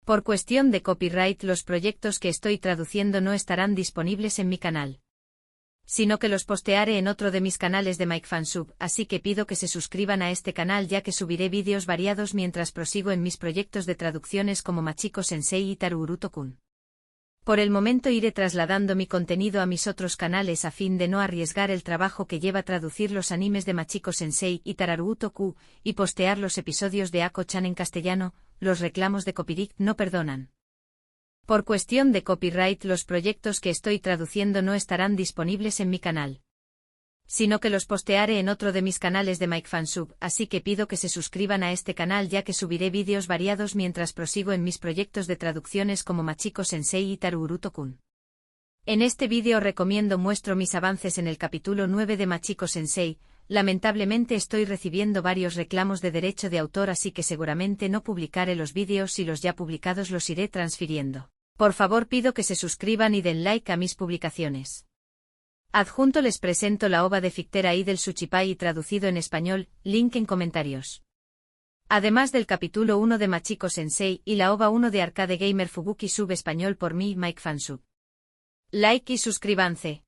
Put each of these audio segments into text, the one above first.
Por cuestión de copyright, los proyectos que estoy traduciendo no estarán disponibles en mi canal, sino que los postearé en otro de mis canales de MikeFansub, así que pido que se suscriban a este canal ya que subiré vídeos variados mientras prosigo en mis proyectos de traducciones como Machiko Sensei y Taruruto-kun. Por el momento iré trasladando mi contenido a mis otros canales a fin de no arriesgar el trabajo que lleva traducir los animes de Machiko Sensei y Tararuto-ku, y postear los episodios de Ako-chan en castellano. Los reclamos de copyright no perdonan. Por cuestión de copyright, los proyectos que estoy traduciendo no estarán disponibles en mi canal, sino que los postearé en otro de mis canales de MikeFansub, así que pido que se suscriban a este canal ya que subiré vídeos variados mientras prosigo en mis proyectos de traducciones como Machiko Sensei y Taruruto-kun. En este vídeo muestro mis avances en el capítulo 9 de Machiko Sensei. Lamentablemente estoy recibiendo varios reclamos de derecho de autor, así que seguramente no publicaré los vídeos y los ya publicados los iré transfiriendo. Por favor pido que se suscriban y den like a mis publicaciones. Adjunto les presento la ova de Fictera y del Suchipai traducido en español, link en comentarios. Además del capítulo 1 de Machiko Sensei y la ova 1 de Arcade Gamer Fubuki sub español por mí, MikeFansub. Like y suscríbanse.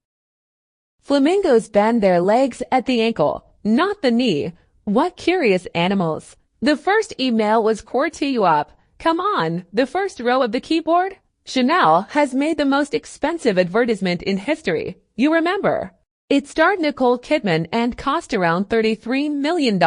Flamingos bend their legs at the ankle, not the knee. What curious animals. The first email was to you up. Come on, the first row of the keyboard? Chanel has made the most expensive advertisement in history. You remember? It starred Nicole Kidman and cost around $33 million.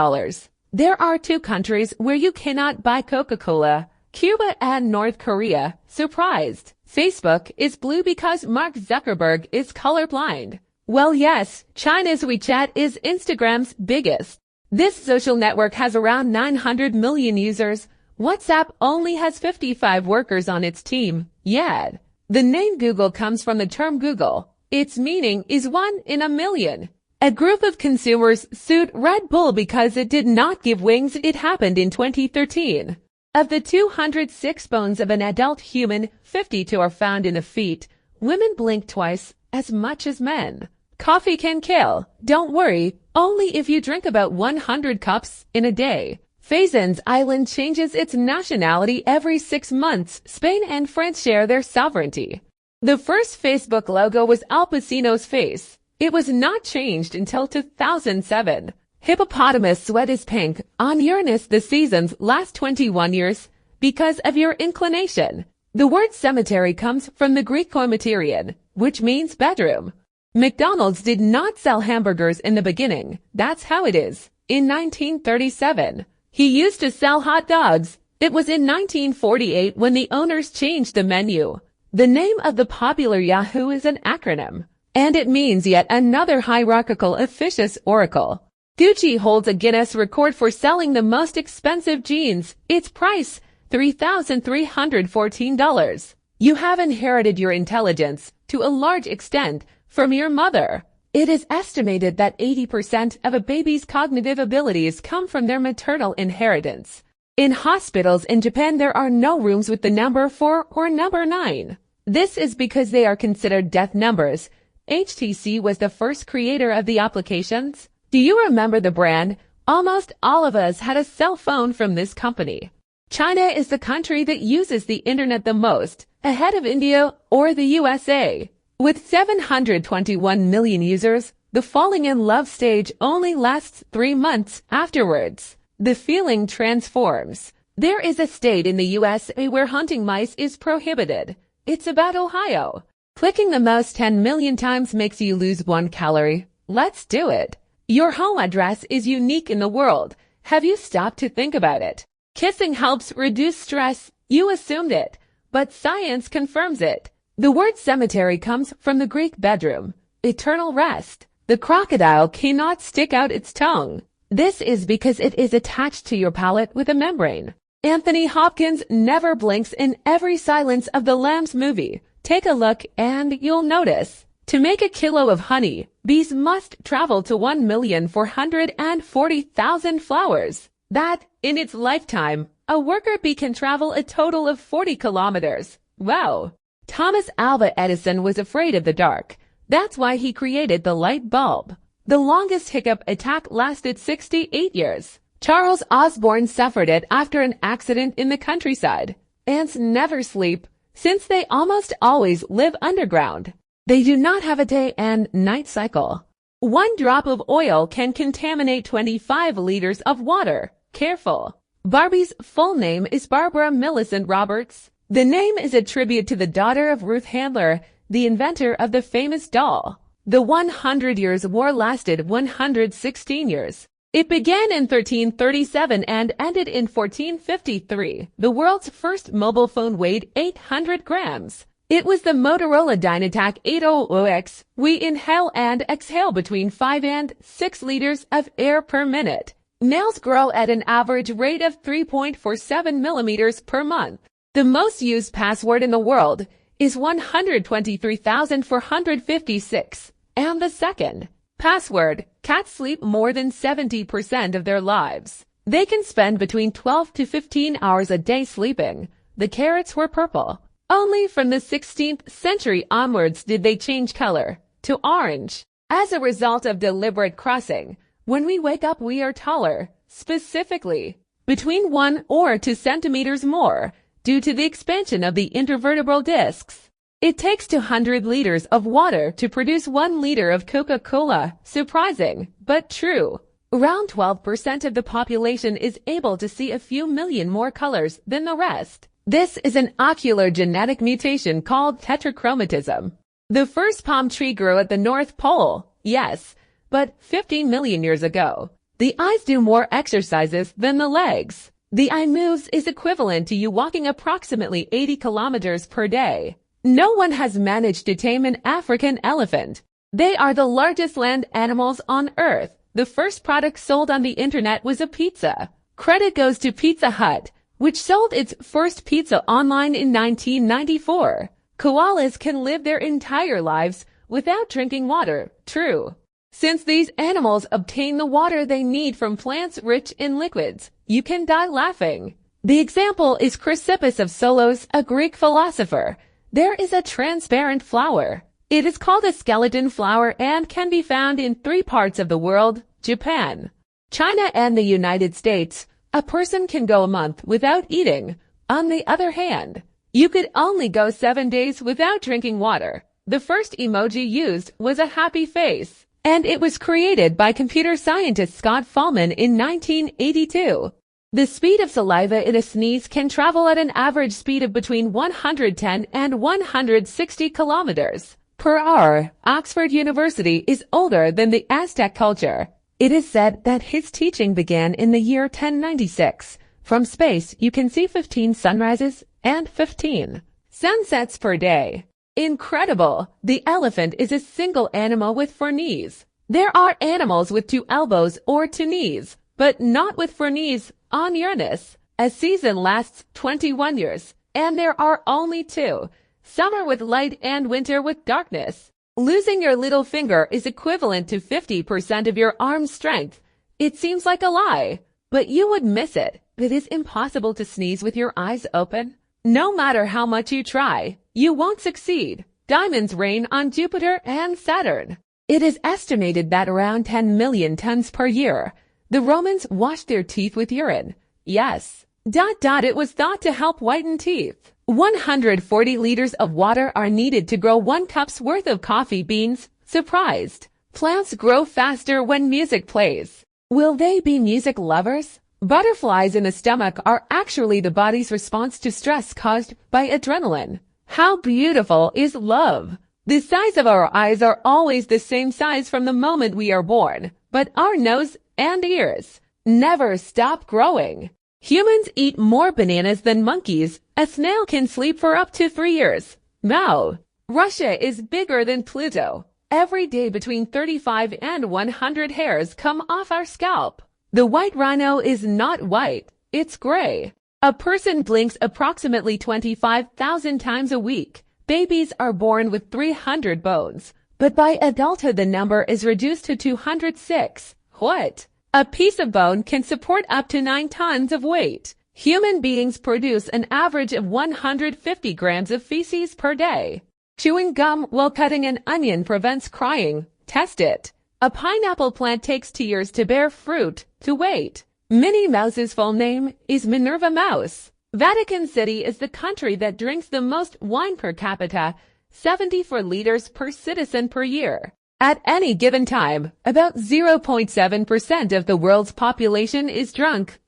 There are two countries where you cannot buy Coca-Cola, Cuba and North Korea. Surprised. Facebook is blue because Mark Zuckerberg is colorblind. Well, yes, China's WeChat is Instagram's biggest. This social network has around 900 million users. WhatsApp only has 55 workers on its team. Yet, the name Google comes from the term Google. Its meaning is 1 in a million. A group of consumers sued Red Bull because it did not give wings. It happened in 2013. Of the 206 bones of an adult human, 52 are found in the feet. Women blink twice as much as men. Coffee can kill. Don't worry, only if you drink about 100 cups in a day. Faisans Island changes its nationality every 6 months. Spain and France share their sovereignty. The first Facebook logo was Al Pacino's face. It was not changed until 2007. Hippopotamus sweat is pink. On Uranus, the seasons last 21 years because of your inclination. The word cemetery comes from the Greek koimeterion, which means bedroom. McDonald's did not sell hamburgers in the beginning. That's how it is. In 1937, he used to sell hot dogs. It was in 1948 when the owners changed the menu. The name of the popular Yahoo is an acronym, and it means yet another hierarchical officious oracle. Gucci holds a Guinness record for selling the most expensive jeans. Its price, $3,314. You have inherited your intelligence, to a large extent, from your mother. It is estimated that 80% of a baby's cognitive abilities come from their maternal inheritance. In hospitals in Japan, there are no rooms with the number 4 or number 9. This is because they are considered death numbers. HTC was the first creator of the applications. Do you remember the brand? Almost all of us had a cell phone from this company. China is the country that uses the internet the most, ahead of India or the USA. With 721 million users, the falling in love stage only lasts 3 months. Afterwards, the feeling transforms. There is a state in the USA where hunting mice is prohibited. It's about Ohio. Clicking the mouse 10 million times makes you lose 1 calorie. Let's do it. Your home address is unique in the world. Have you stopped to think about it? Kissing helps reduce stress. You assumed it, but science confirms it. The word cemetery comes from the Greek bedroom, eternal rest. The crocodile cannot stick out its tongue. This is because it is attached to your palate with a membrane. Anthony Hopkins never blinks in every Silence of the Lambs movie. Take a look and you'll notice. To make a kilo of honey, bees must travel to 1,440,000 flowers. That, in its lifetime, a worker bee can travel a total of 40 kilometers. Wow! Thomas Alva Edison was afraid of the dark. That's why he created the light bulb. The longest hiccup attack lasted 68 years. Charles Osborne suffered it after an accident in the countryside. Ants never sleep, since they almost always live underground. They do not have a day and night cycle. 1 drop of oil can contaminate 25 liters of water. Careful. Barbie's full name is Barbara Millicent Roberts. The name is a tribute to the daughter of Ruth Handler, the inventor of the famous doll. The 100 Years' War lasted 116 years. It began in 1337 and ended in 1453. The world's first mobile phone weighed 800 grams. It was the Motorola Dynatac 800X. We inhale and exhale between 5 and 6 liters of air per minute. Males grow at an average rate of 3.47 millimeters per month. The most used password in the world is 123,456. And the second password, cats sleep more than 70% of their lives. They can spend between 12 to 15 hours a day sleeping. The carrots were purple. Only from the 16th century onwards did they change color to orange. As a result of deliberate crossing, when we wake up we are taller, specifically between 1 or 2 centimeters more, due to the expansion of the intervertebral discs. It takes 200 liters of water to produce 1 liter of Coca-Cola. Surprising, but true. Around 12% of the population is able to see a few million more colors than the rest. This is an ocular genetic mutation called tetrachromatism. The first palm tree grew at the North Pole, yes, but 15 million years ago. The eyes do more exercises than the legs. The eye moves is equivalent to you walking approximately 80 kilometers per day. No one has managed to tame an African elephant. They are the largest land animals on Earth. The first product sold on the internet was a pizza. Credit goes to Pizza Hut, which sold its first pizza online in 1994. Koalas can live their entire lives without drinking water. True. Since these animals obtain the water they need from plants rich in liquids, you can die laughing. The example is Chrysippus of Solos, a Greek philosopher. There is a transparent flower. It is called a skeleton flower and can be found in 3 parts of the world: Japan, China, and the United States. A person can go a month without eating. On the other hand, you could only go 7 days without drinking water. The first emoji used was a happy face, and it was created by computer scientist Scott Fahlman in 1982. The speed of saliva in a sneeze can travel at an average speed of between 110 and 160 kilometers per hour. Oxford University is older than the Aztec culture. It is said that his teaching began in the year 1096. From space, you can see 15 sunrises and 15 sunsets per day. Incredible! The elephant is a single animal with 4 knees. There are animals with 2 elbows or 2 knees, but not with 4 knees. On Uranus, a season lasts 21 years, and there are only 2, summer with light and winter with darkness. Losing your little finger is equivalent to 50% of your arm strength. It seems like a lie, but you would miss it. It is impossible to sneeze with your eyes open. No matter how much you try, you won't succeed. Diamonds rain on Jupiter and Saturn. It is estimated that around 10 million tons per year. The Romans washed their teeth with urine. Yes. It was thought to help whiten teeth. 140 liters of water are needed to grow 1 cup's worth of coffee beans. Surprised. Plants grow faster when music plays. Will they be music lovers? Butterflies in the stomach are actually the body's response to stress caused by adrenaline. How beautiful is love? The size of our eyes are always the same size from the moment we are born, but our nose and ears never stop growing. Humans eat more bananas than monkeys. A snail can sleep for up to 3 years. Wow. Russia is bigger than Pluto. Every day between 35 and 100 hairs come off our scalp. The white rhino is not white, it's gray. A person blinks approximately 25,000 times a week. Babies are born with 300 bones, but by adulthood the number is reduced to 206. What? A piece of bone can support up to 9 tons of weight. Human beings produce an average of 150 grams of feces per day. Chewing gum while cutting an onion prevents crying. Test it. A pineapple plant takes 2 years to bear fruit. To wait. Minnie Mouse's full name is Minerva Mouse. Vatican City is the country that drinks the most wine per capita, 74 liters per citizen per year. At any given time, about 0.7% of the world's population is drunk.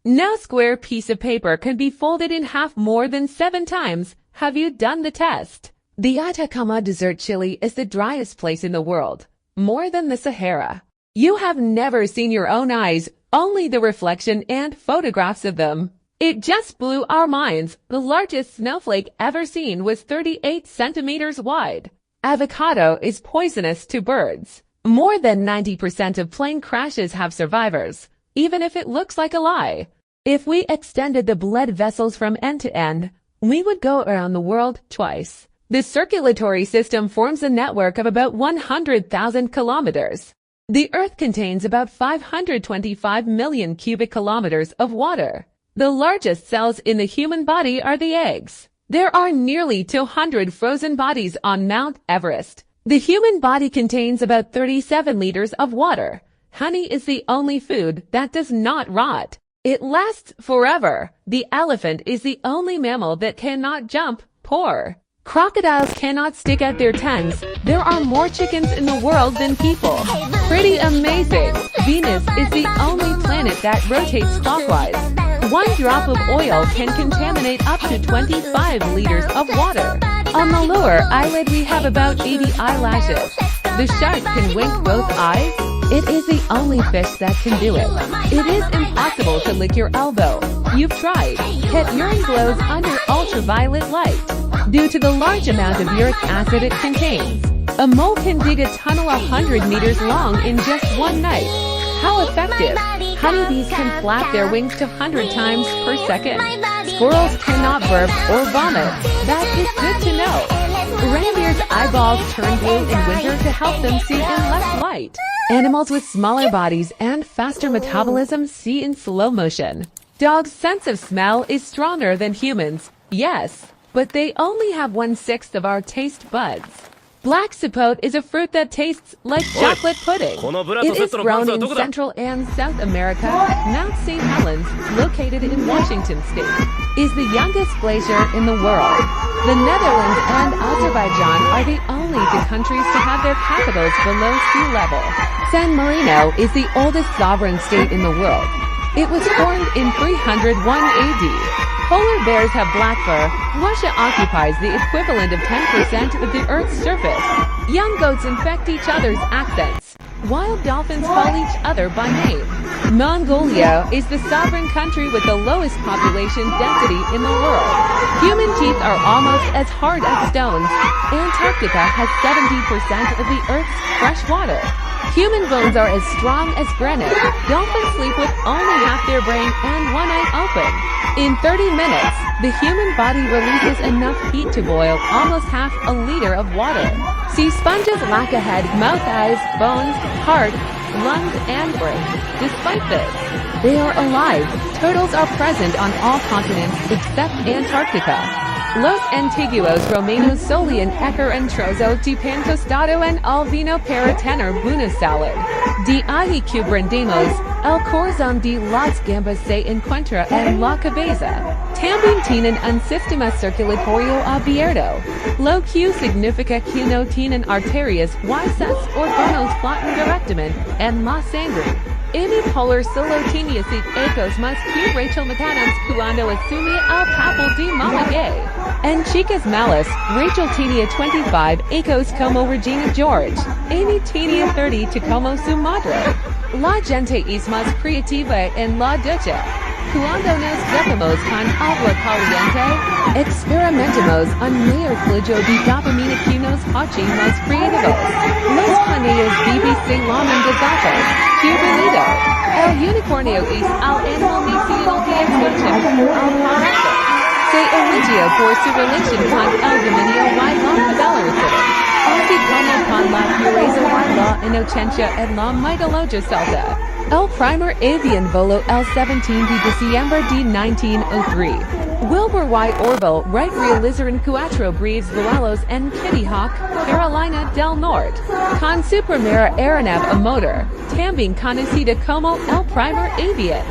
No square piece of paper can be folded in half more than 7 times. Have you done the test? The Atacama Desert Chile is the driest place in the world, more than the Sahara. You have never seen your own eyes, only the reflection and photographs of them. It just blew our minds. The largest snowflake ever seen was 38 centimeters wide. Avocado is poisonous to birds. More than 90% of plane crashes have survivors, even if it looks like a lie. If we extended the blood vessels from end to end, we would go around the world twice. The circulatory system forms a network of about 100,000 kilometers. The Earth contains about 525 million cubic kilometers of water. The largest cells in the human body are the eggs. There are nearly 200 frozen bodies on Mount Everest. The human body contains about 37 liters of water. Honey is the only food that does not rot. It lasts forever. The elephant is the only mammal that cannot jump. Poor. Crocodiles cannot stick out their tongues. There are more chickens in the world than people. Pretty amazing. Venus is the only planet that rotates clockwise. 1 drop of oil can contaminate up to 25 liters of water. On the lower eyelid we have about 80 eyelashes. The shark can wink both eyes. It is the only fish that can do it. It is impossible to lick your elbow. You've tried. Cat urine glows under ultraviolet light due to the large amount of uric acid it contains. A mole can dig a tunnel 100 meters long in just one night. How effective! Honeybees can flap their wings 200 times per second. Squirrels cannot burp or vomit. That is good to know. Reindeer's eyeballs turn blue in winter to help them see in less light. Animals with smaller bodies and faster metabolism see in slow motion. Dogs' sense of smell is stronger than humans, yes, but they only have 1/6 of our taste buds. Black sapote is a fruit that tastes like chocolate pudding. It is grown in Central and South America. Mount St. Helens, located in Washington state, is the youngest glacier in the world. The Netherlands and Azerbaijan are the only two countries to have their capitals below sea level. San Marino is the oldest sovereign state in the world. It was formed in 301 AD. Polar bears have black fur. Russia occupies the equivalent of 10% of the Earth's surface. Young goats infect each other's accents. Wild dolphins call each other by name. Mongolia is the sovereign country with the lowest population density in the world. Human teeth are almost as hard as stones. Antarctica has 70% of the Earth's fresh water. Human bones are as strong as granite. Dolphins sleep with only half their brain and one eye open. In 30 minutes, the human body releases enough heat to boil almost half a liter of water. Sea sponges lack a head, mouth, eyes, bones, heart, lungs, and brain. Despite this, they are alive. Turtles are present on all continents except Antarctica. Los Antiguos Romanos solían ecker en trozo de pan tostado en al vino para tener buena salud. De ahí que brindemos, el corazón de las gambas se encuentra en la cabeza. También tienen un sistema circulatorio abierto, lo que significa que no tienen arterias, huesos, órganos flotan directamente en la sangre. Unipolar solo tenía 7 ecos más que Rachel McAdams cuando asumía el papel de Mama Gay. En Chicas Malas, Rachel tenía 25 ecos como Regina George. Amy tenía 30 como su madre. La gente es más creativa en la ducha. Cuando nos dejamos con agua caliente, experimentamos un mayor flujo de dopamina que nos hace más creativos. Los conejos BBC lamen de gatos. ¡Qué bonito! El unicornio es el animal nacido de extinción al parecer. Se eligió por su relación con el dominio y la civilización. Así como con la pureza y la inocencia en la mitología celta. El primer avión voló el 17 de diciembre de 1903. Wilbur Y. Orville, right realizaron cuatro breeds Luelos en Kitty Hawk, Carolina del Norte, con su primera aeronave a motor, también conocida como el primer avión.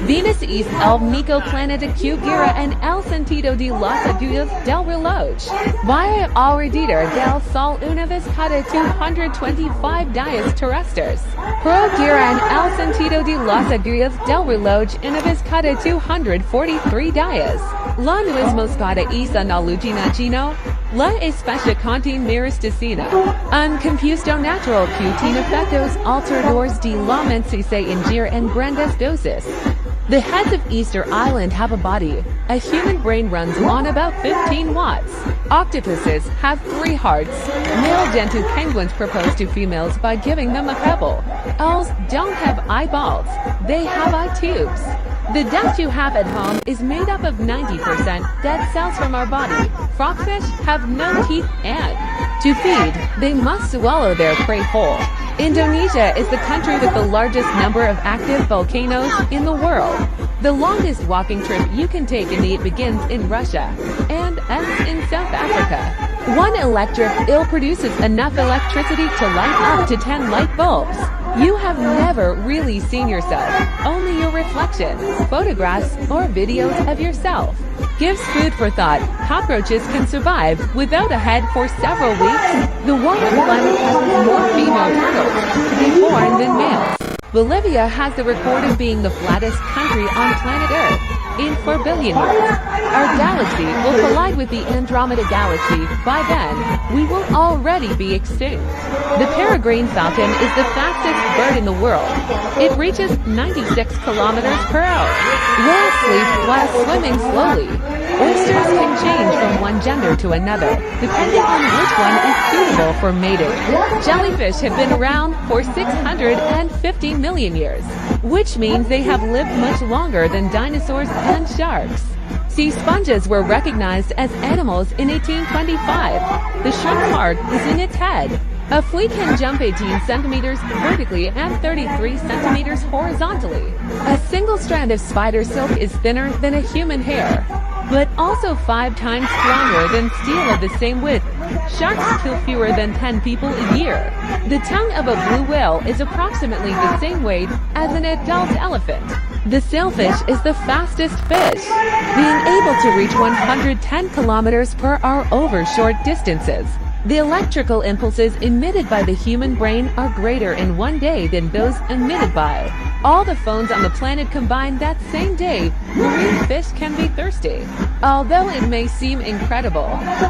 Venus es el único planeta que gira en el sentido de las agujas del reloj. Vaya alrededor del Sol una vez cada 225 días terrestres. Pero gira en el sentido de las agujas del reloj una vez cada 243 días. La nuez moscada es un alucinogeno. La especie contiene myristicina, un compuesto natural que tiene efectos alteradores de la mente se ingiere en grandes dosis. The heads of Easter Island have a body. A human brain runs on about 15 watts. Octopuses have 3 hearts. Male gentoo penguins propose to females by giving them a pebble. Owls don't have eyeballs. They have eye tubes. The duck you have at home is made up of 90% dead cells from our body. Frogfish have no teeth and, to feed, they must swallow their prey whole. Indonesia is the country with the largest number of active volcanoes in the world. The longest walking trip you can take in it begins in Russia and ends in South Africa. One electric eel produces enough electricity to light up to 10 light bulbs. You have never really seen yourself, only your reflection, photographs, or videos of yourself. Gives food for thought. Cockroaches can survive without a head for several weeks. The warmer climate causes more female turtles to be born than males. Bolivia has the record of being the flattest country on planet Earth in 4 billion years. Our galaxy will collide with the Andromeda Galaxy. By then, we will already be extinct. The peregrine falcon is the fastest bird in the world. It reaches 96 kilometers per hour. Whales sleep while swimming slowly. Oysters can change from one gender to another, depending on which one is suitable for mating. Jellyfish have been around for 650 million years, which means they have lived much longer than dinosaurs and sharks. Sea sponges were recognized as animals in 1825. The shrunk heart is in its head. A flea can jump 18 centimeters vertically and 33 centimeters horizontally. A single strand of spider silk is thinner than a human hair, but also 5 times stronger than steel of the same width. Sharks kill fewer than 10 people a year. The tongue of a blue whale is approximately the same weight as an adult elephant. The sailfish is the fastest fish, being able to reach 110 kilometers per hour over short distances. The electrical impulses emitted by the human brain are greater in one day than those emitted by all the phones on the planet combined that same day. Marine fish can be thirsty. Although it may seem incredible,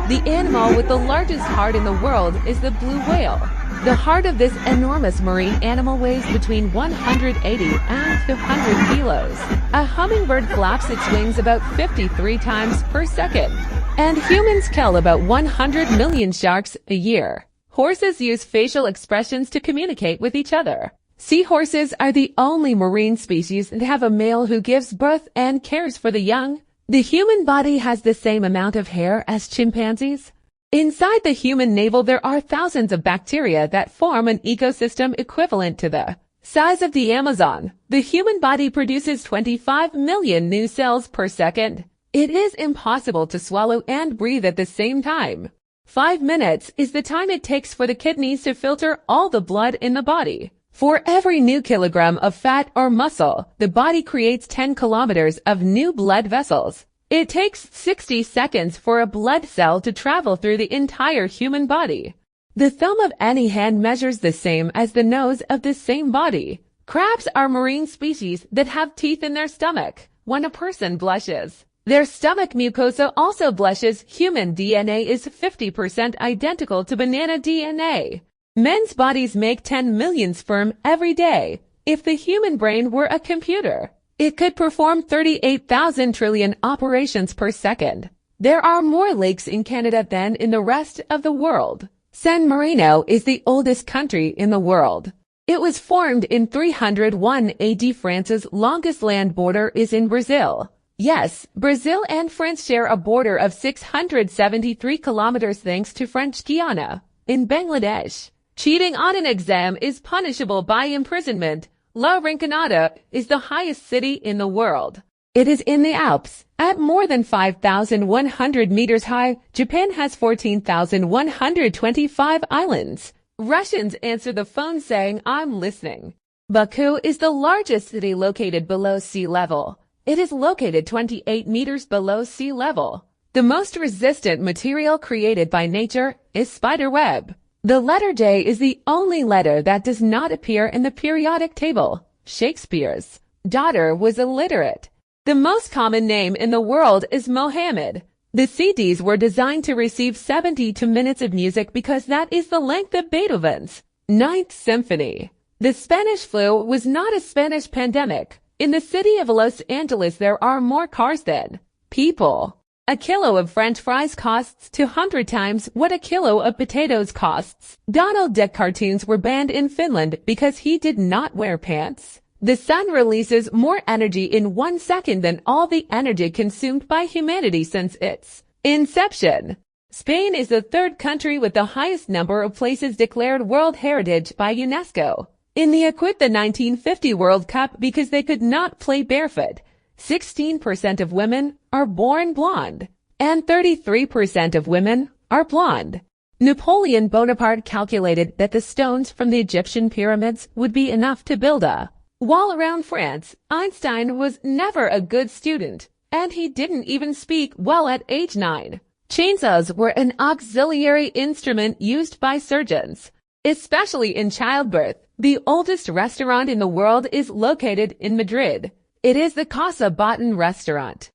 the animal with the largest heart in the world is the blue whale. The heart of this enormous marine animal weighs between 180 and 200 kilos. A hummingbird flaps its wings about 53 times per second. And humans kill about 100 million sharks a year. Horses use facial expressions to communicate with each other. Seahorses are the only marine species that have a male who gives birth and cares for the young. The human body has the same amount of hair as chimpanzees. Inside the human navel there are thousands of bacteria that form an ecosystem equivalent to the size of the Amazon. The human body produces 25 million new cells per second. It is impossible to swallow and breathe at the same time. 5 minutes is the time it takes for the kidneys to filter all the blood in the body. For every new kilogram of fat or muscle, the body creates 10 kilometers of new blood vessels. It takes 60 seconds for a blood cell to travel through the entire human body. The thumb of any hand measures the same as the nose of the same body. Crabs are marine species that have teeth in their stomach when a person blushes. Their stomach mucosa also blushes. Human DNA is 50% identical to banana DNA. Men's bodies make 10 million sperm every day. If the human brain were a computer, it could perform 38,000 trillion operations per second. There are more lakes in Canada than in the rest of the world. San Marino is the oldest country in the world. It was formed in 301 AD. France's longest land border is in Brazil. Yes, Brazil and France share a border of 673 kilometers thanks to French Guiana. In Bangladesh, cheating on an exam is punishable by imprisonment. La Rinconada is the highest city in the world. It is in the Alps. At more than 5,100 meters high, Japan has 14,125 islands. Russians answer the phone saying, "I'm listening." Baku is the largest city located below sea level. It is located 28 meters below sea level. The most resistant material created by nature is spiderweb. The letter J is the only letter that does not appear in the periodic table. Shakespeare's daughter was illiterate. The most common name in the world is Mohammed. The CDs were designed to receive 72 minutes of music because that is the length of Beethoven's Ninth Symphony. The Spanish flu was not a Spanish pandemic. In the city of Los Angeles, there are more cars than people. A kilo of French fries costs 200 times what a kilo of potatoes costs. Donald Duck cartoons were banned in Finland because he did not wear pants. The sun releases more energy in 1 second than all the energy consumed by humanity since its inception. Spain is the third country with the highest number of places declared World Heritage by UNESCO. In the quit the 1950 World Cup because they could not play barefoot. 16% of women are born blonde, and 33% of women are blonde. Napoleon Bonaparte calculated that the stones from the Egyptian pyramids would be enough to build a wall around France. Einstein was never a good student, and he didn't even speak well at age 9. Chainsaws were an auxiliary instrument used by surgeons, especially in childbirth. The oldest restaurant in the world is located in Madrid. It is the Casa Baton restaurant.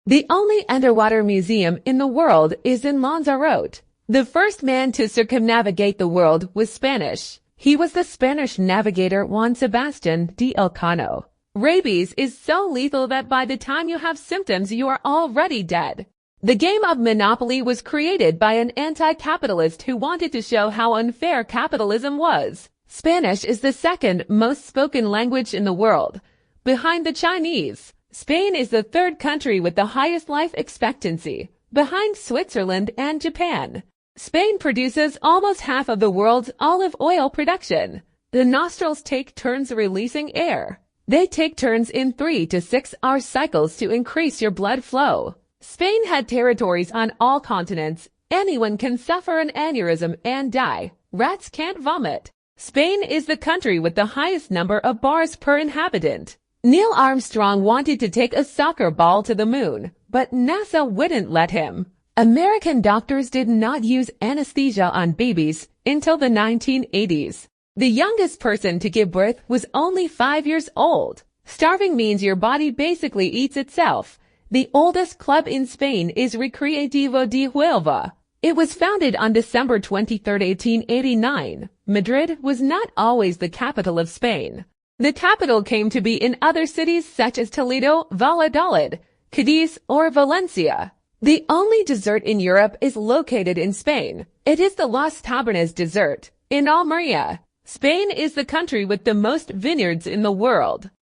The only underwater museum in the world is in Lanzarote. The first man to circumnavigate the world was Spanish. He was the Spanish navigator Juan Sebastián de Elcano. Rabies is so lethal that by the time you have symptoms, you are already dead. The game of Monopoly was created by an anti-capitalist who wanted to show how unfair capitalism was. Spanish is the second most spoken language in the world, behind the Chinese. Spain is the third country with the highest life expectancy, behind Switzerland and Japan. Spain produces almost half of the world's olive oil production. The nostrils take turns releasing air. They take turns in 3 to 6 hour cycles to increase your blood flow. Spain had territories on all continents. Anyone can suffer an aneurysm and die. Rats can't vomit. Spain is the country with the highest number of bars per inhabitant. Neil Armstrong wanted to take a soccer ball to the moon, but NASA wouldn't let him. American doctors did not use anesthesia on babies until the 1980s. The youngest person to give birth was only 5 years old. Starving means your body basically eats itself. The oldest club in Spain is Recreativo de Huelva. It was founded on December 23, 1889. Madrid was not always the capital of Spain. The capital came to be in other cities such as Toledo, Valladolid, Cadiz, or Valencia. The only dessert in Europe is located in Spain. It is the Las Tabernas dessert in Almeria. Spain is the country with the most vineyards in the world.